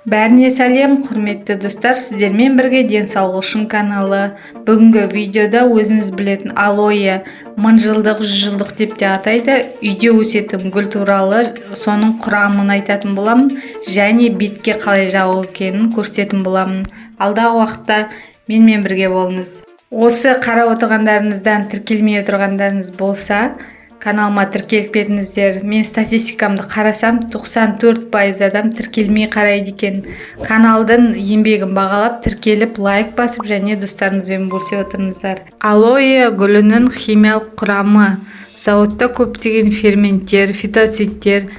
Бәріне сәлем, құрметті достар, сіздермен бірге денсаулық үшін каналы. Бүгінгі видеода өзіңіз білетін алоэ 1000 жылдық, 100 жылдық деп те атайды. Үйде өсетін гүл туралы соның құрамын айтатын боламын, және бетке қалай жағу екенін көрсететін боламын. Алдағы уақытта менімен бірге болыңыз. Осы қарап отырғандарыңыздан тіркелмей отырғандарыңыз болса, каналыма тіркеліп кетіңіздер. Мен статистикамды қарасам, 94% адам тіркелмей қарайды екен. Каналдың еңбегін бағалап, тіркеліп, лайк басып, және достарыңызбен бөлісе отырыңыздар. Алоэ гүлінің химиялық құрамы: зауытта көптеген ферменттер, фитоциттер,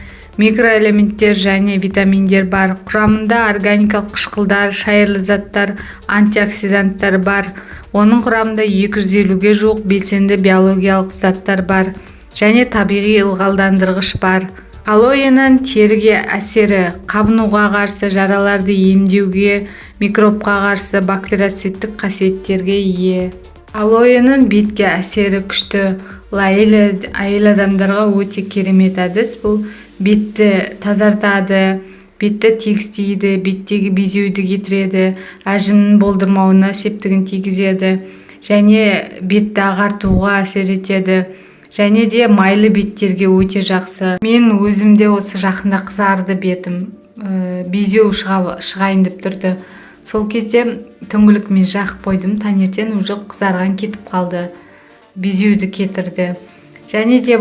микроэлементтер және витаминдер бар. Құрамында органикалық қышқылдар, шайырлы заттар, антиоксиданттар бар. Оның құрамында 250-ге жуық белсенді биологиялық заттар бар және табиғи ылғалдандырғыш бар. Алоэның теріге әсері: қабынуға қарсы, жараларды емдеуге, микробқа қарсы, бактерицидтік қасиеттерге ие. Алоэның бетке әсері күшті. Әйел адамдарға өте керемет әдіс. Бұл бетті тазартады, бетті тегістейді, беттегі безеуді кетіреді, әжімнің болдырмауына септігін тигізеді, және бетті ағартуға әсер етеді, және де майлы беттерге өте жақсы. Мен өзімде осы жақында қызарды бетім, безеу шығайын деп тұрды. Сол кезде түңгілік мен жақып қойдым, таңертең уже қызарған кетіп қалды, безеуді кетірді. Және де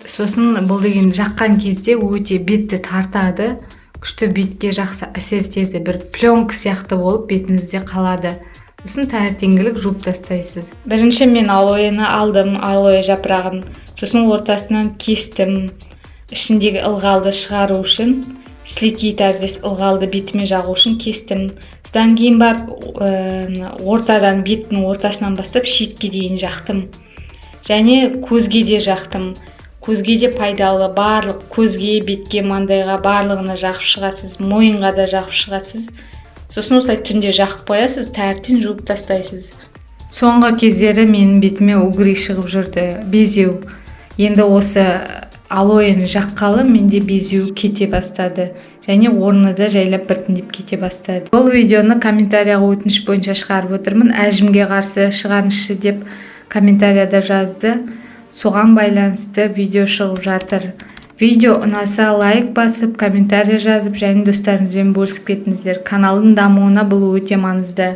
сосын бұл деген жаққан кезде өте бетті тартады, күшті бетке жақсы әсер етеді, бір пленка сияқты болып бетіңізде қалады. Сосын таңертеңгілік жуып тастайсыз. Бірінші мен алоэны алдым, алоэ жапырағын, сосын ортасынан кестім. Ішіндегі ылғалды шығару үшін, сілекей тәріздес ылғалды бетіме жағу үшін кестім. Содан кейін ортадан, беттің ортасынан бастап шетке дейін жақтым. Және көзге де жақтым. Көзге де пайдалы, барлық көзге, бетке, маңдайға барлығына жағып шығасыз, мойынға да жағып шығасыз. Сосын осылай түнде жақып қоясыз, таңертең жуып тастайсыз. Соңғы кездері менің бетіме угри шығып жүрді, безеу. Енді осы алоэны жаққалы менде безеу кете бастады, және орны да жайлап біртіндеп кете бастады. Бұл видеоны комментарияға өтініш бойынша шығарып отырмын. Әжімге қарсы шығарыңызшы деп комментарияда жазды. Соған байланысты видео шығып жатыр. Видео ұнаса лайк басып, комментария жазып, және достарыңызбен бөлісіп кетіңіздер. Каналдың дамуына бұл өте маңызды.